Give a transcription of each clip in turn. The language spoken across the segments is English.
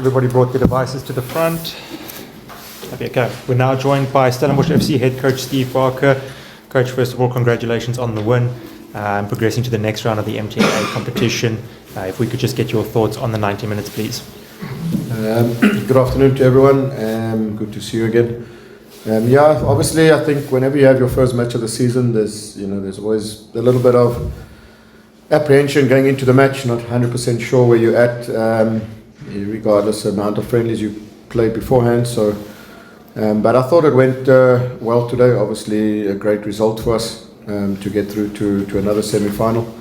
Everybody brought their devices to the front. There you go. We're now joined by Stellenbosch FC head coach Steve Barker. Coach, first of all, congratulations on the win and progressing to the next round of the MTNA competition. If we could just get your thoughts on the 90 minutes, please. Good afternoon to everyone. Good to see you again. Obviously, I think whenever you have your first match of the season, there's always a little bit of apprehension going into the match, not 100% sure where you're at, regardless of the amount of friendlies you played beforehand. But I thought it went well today. Obviously, a great result for us to get through to another semi-final.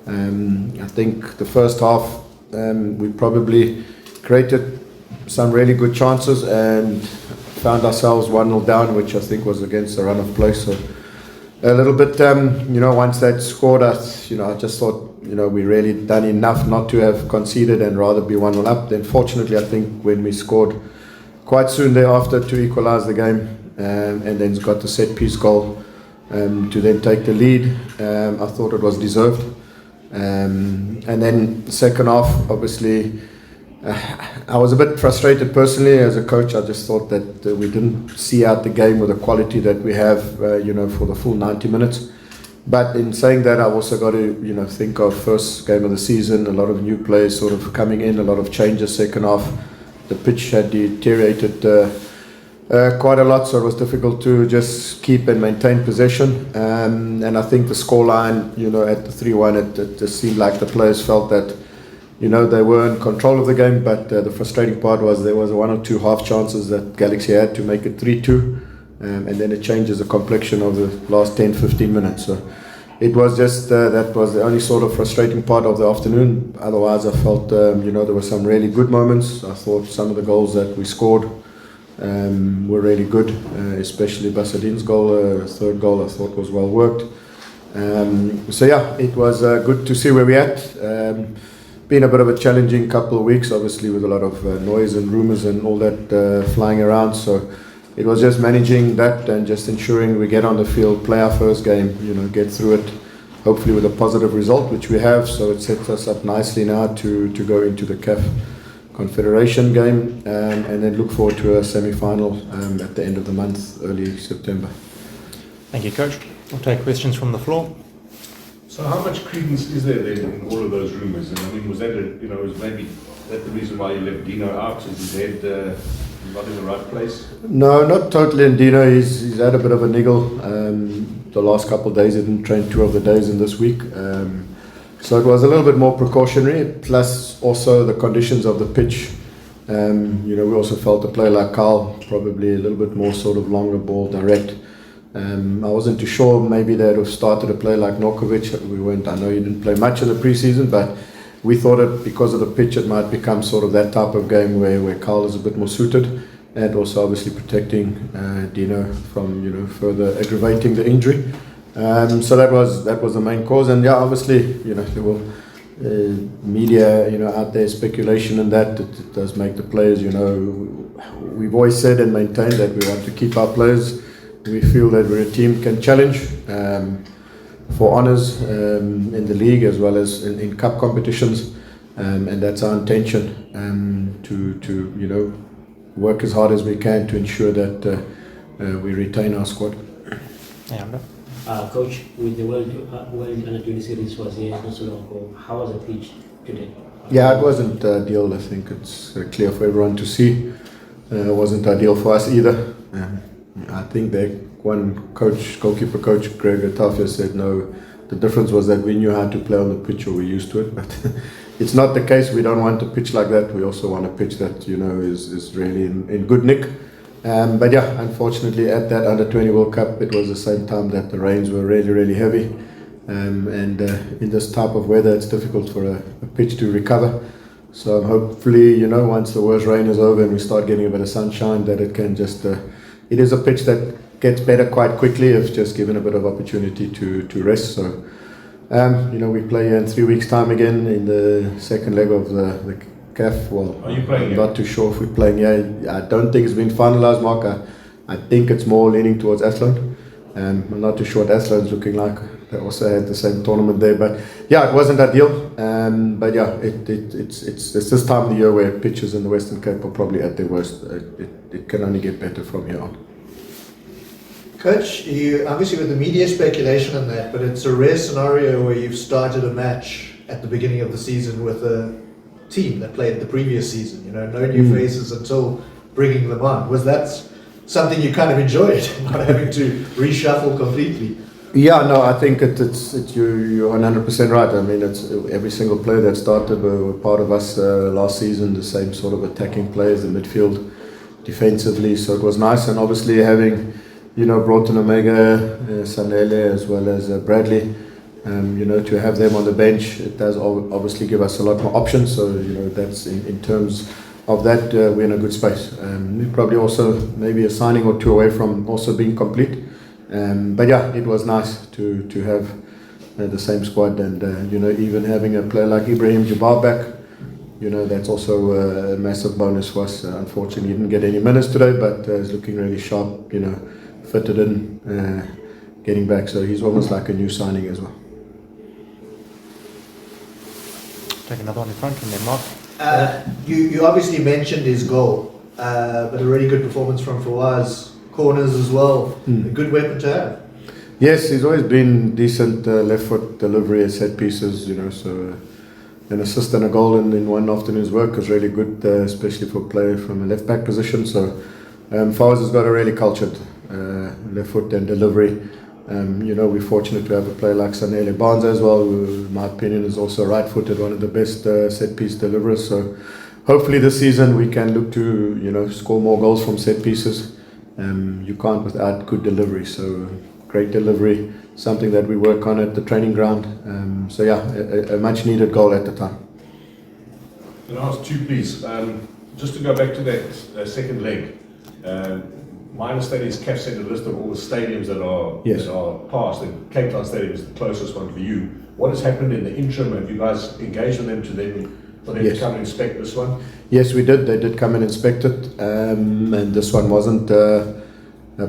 I think the first half we probably created some really good chances and found ourselves 1-0 down, which I think was against the run of play. So a little bit, once that scored us, I just thought, we really done enough not to have conceded and rather be 1-0 up. Then fortunately, I think when we scored quite soon thereafter to equalise the game and then got the set piece goal to then take the lead, I thought it was deserved. And then the second half, obviously, I was a bit frustrated personally as a coach. I just thought that we didn't see out the game with the quality that we have, for the full 90 minutes. But in saying that, I've also got to, think of first game of the season, a lot of new players sort of coming in, a lot of changes second half. The pitch had deteriorated quite a lot, so it was difficult to just keep and maintain possession. And I think the scoreline, at the 3-1, it just seemed like the players felt that they were in control of the game, but the frustrating part was there was one or two half chances that Galaxy had to make it 3-2, and then it changes the complexion of the last 10-15 minutes. So it was just, that was the only sort of frustrating part of the afternoon. Otherwise, I felt, there were some really good moments. I thought some of the goals that we scored were really good, especially Basadin's goal, third goal I thought was well worked. It was good to see where we're at. Been a bit of a challenging couple of weeks, obviously, with a lot of noise and rumours and all that flying around. So it was just managing that and just ensuring we get on the field, play our first game, get through it, hopefully with a positive result, which we have. So it sets us up nicely now to go into the CAF Confederation game and then look forward to a semi-final at the end of the month, early September. Thank you, Coach. We'll take questions from the floor. So how much credence is there then in all of those rumours? And I mean, was that was maybe that the reason why you left Dino out? Is his head not in the right place? No, not totally. And Dino, he's had a bit of a niggle. The last couple of days, he didn't train 2 of the days in this week. So it was a little bit more precautionary. Plus, also the conditions of the pitch. We also felt a player like Carl probably a little bit more sort of longer ball, direct. I wasn't too sure. Maybe they'd have started a player like Norkovic. I know he didn't play much in the pre-season, but we thought that because of the pitch, it might become sort of that type of game where Carl is a bit more suited, and also obviously protecting Dino from further aggravating the injury. So that was the main cause, and obviously there were media out there speculation, and that it does make the players. We've always said and maintained that we want to keep our players. We feel that we're a team can challenge for honours in the league as well as in cup competitions, and that's our intention to work as hard as we can to ensure that we retain our squad. Coach, with the World Under 20 Series was here not so long ago, how was the pitch today? Yeah, it wasn't ideal. I think it's clear for everyone to see. It wasn't ideal for us either. I think that one goalkeeper coach, Greg Atafia, said no, the difference was that we knew how to play on the pitch, or we're used to it, but it's not the case. We don't want a pitch like that. We also want a pitch that is really in good nick. But unfortunately at that Under 20 World Cup, it was the same time that the rains were really, really heavy, and in this type of weather it's difficult for a pitch to recover. So hopefully once the worst rain is over and we start getting a bit of sunshine, that it can just it is a pitch that gets better quite quickly if just given a bit of opportunity to rest. So, we play in 3 weeks' time again in the second leg of the CAF. Well, are you playing? I'm not too sure if we're playing. Yeah, I don't think it's been finalised, Mark. I think it's more leaning towards Athlone. I'm not too sure what Athlone's looking like. they also had the same tournament there. But yeah, it wasn't ideal. But yeah, it's this time of the year where pitches in the Western Cape are probably at their worst. It can only get better from here on. Coach, you obviously with the media speculation on that, but it's a rare scenario where you've started a match at the beginning of the season with a team that played the previous season. You know, no new faces until bringing them on. Was that something you kind of enjoyed, not having to reshuffle completely? Yeah, no, I think you're 100% right. I mean, it's every single player that started were part of us last season. The same sort of attacking players, the midfield, defensively. So it was nice, and obviously having, you know, Broughton Omega, Sanele, as well as Bradley. You know, to have them on the bench, it does obviously give us a lot more options. So, you know, that's in terms of that, we're in a good space. We're probably also maybe a signing or two away from also being complete. But yeah, it was nice to have the same squad, and you know, even having a player like Ibrahim Jabbar back, you know, that's also a massive bonus for us. Unfortunately, he didn't get any minutes today, but he's looking really sharp, you know, fitted in, getting back. So he's almost like a new signing as well. Take another one in front and then Mark. You obviously mentioned his goal, but a really good performance from Fawaz. Corners as well, a good weapon to have. Yes, he's always been decent left foot delivery, set pieces, you know, so an assist and a goal in one afternoon's work is really good, especially for a player from a left back position. So Fawaz has got a really cultured left foot and delivery. You know, we're fortunate to have a player like Sanele Barnes as well, who in my opinion is also right-footed, one of the best set piece deliverers. So hopefully this season we can look to, you know, score more goals from set pieces. You can't without good delivery, so great delivery, something that we work on at the training ground. So yeah, a much needed goal at the time. Can I ask two, please? Just to go back to that second leg, my understanding is CAF sent a list of all the stadiums that are passed, and Cape Town Stadium is the closest one for you. What has happened in the interim? Have you guys engaged with them for them to come and inspect this one? Yes, we did. They did come and inspect it, and this one wasn't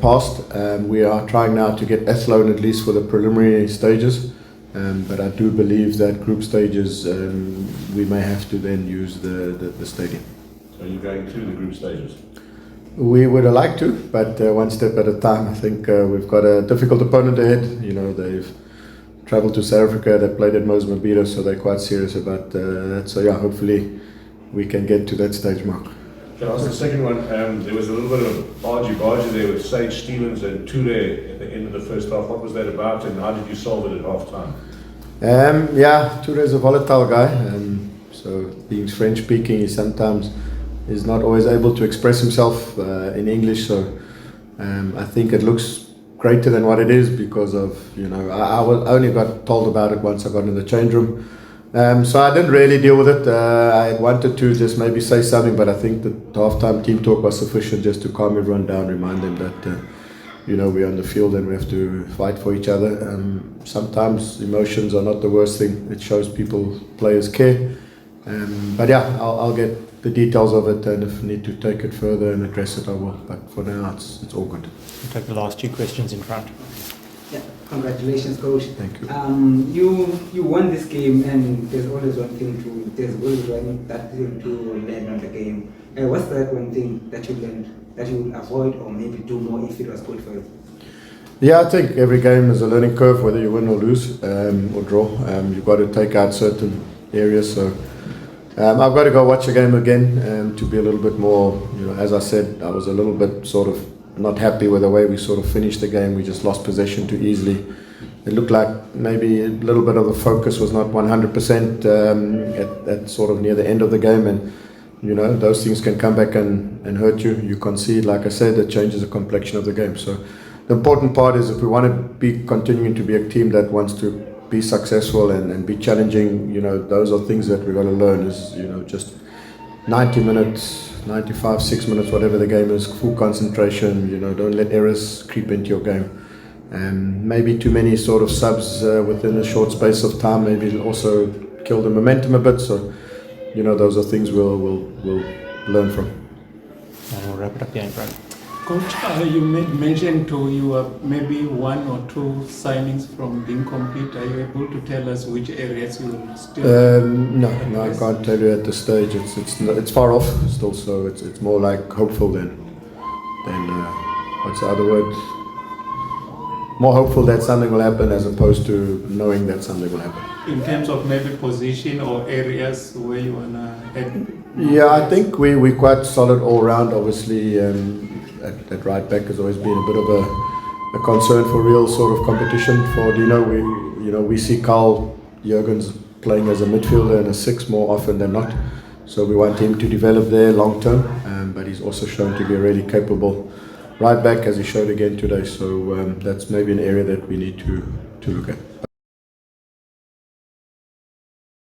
passed. We are trying now to get Athlone at least for the preliminary stages, but I do believe that group stages we may have to then use the stadium. So you're going through the group stages? We would have liked to, but one step at a time. I think we've got a difficult opponent ahead. You know, they've travelled to South Africa, they played at Mozambique, so they're quite serious about that. So yeah, hopefully we can get to that stage, Mark. Can I ask the second one? There was a little bit of bargy there with Sage Stevens and Toure at the end of the first half. What was that about, and how did you solve it at half time? Yeah, Toure is a volatile guy, so being French speaking, he sometimes is not always able to express himself in English. So I think it looks greater than what it is because of, you know, I only got told about it once I got in the change room. So I didn't really deal with it. I wanted to just maybe say something, but I think the halftime team talk was sufficient just to calm everyone down, remind them that, you know, we're on the field and we have to fight for each other. Sometimes emotions are not the worst thing. It shows players care. But yeah, I'll get the details of it, and if I need to take it further and address it, I will. But for now, it's all good. We'll take the last two questions in front. Yeah, congratulations, coach. Thank you. You won this game, and there's always one thing to learn on the game. What's that one thing that you learned that you would avoid or maybe do more if it was good for you? Yeah, I think every game is a learning curve, whether you win or lose or draw. You've got to take out certain areas. So I've got to go watch the game again to be a little bit more, you know, as I said, I was a little bit sort of not happy with the way we sort of finished the game. We just lost possession too easily. It looked like maybe a little bit of the focus was not 100% at sort of near the end of the game, and you know, those things can come back and hurt you. You concede, like I said, it changes the complexion of the game. So the important part is if we want to be continuing to be a team that wants to be successful and be challenging, you know, those are things that we've got to learn is, you know, just 90 minutes, 95, 6 minutes, whatever the game is, full concentration, you know, don't let errors creep into your game. And maybe too many sort of subs within a short space of time maybe also kill the momentum a bit. So, you know, those are things we'll learn from. And we'll wrap it up here in front. Coach, you made mention to your maybe one or two signings from being complete. Are you able to tell us which areas you will still? No, I can't tell you at this stage. It's far off still, so it's more like hopeful than what's the other word? More hopeful that something will happen as opposed to knowing that something will happen. In terms of maybe position or areas where you wanna head? Yeah, I think we're quite solid all round. Obviously, at right back has always been a bit of a concern for real sort of competition for Dino. We see Carl Jurgens playing as a midfielder and a 6 more often than not. So we want him to develop there long term. But he's also shown to be a really capable right back, as he showed again today. So that's maybe an area that we need to look at.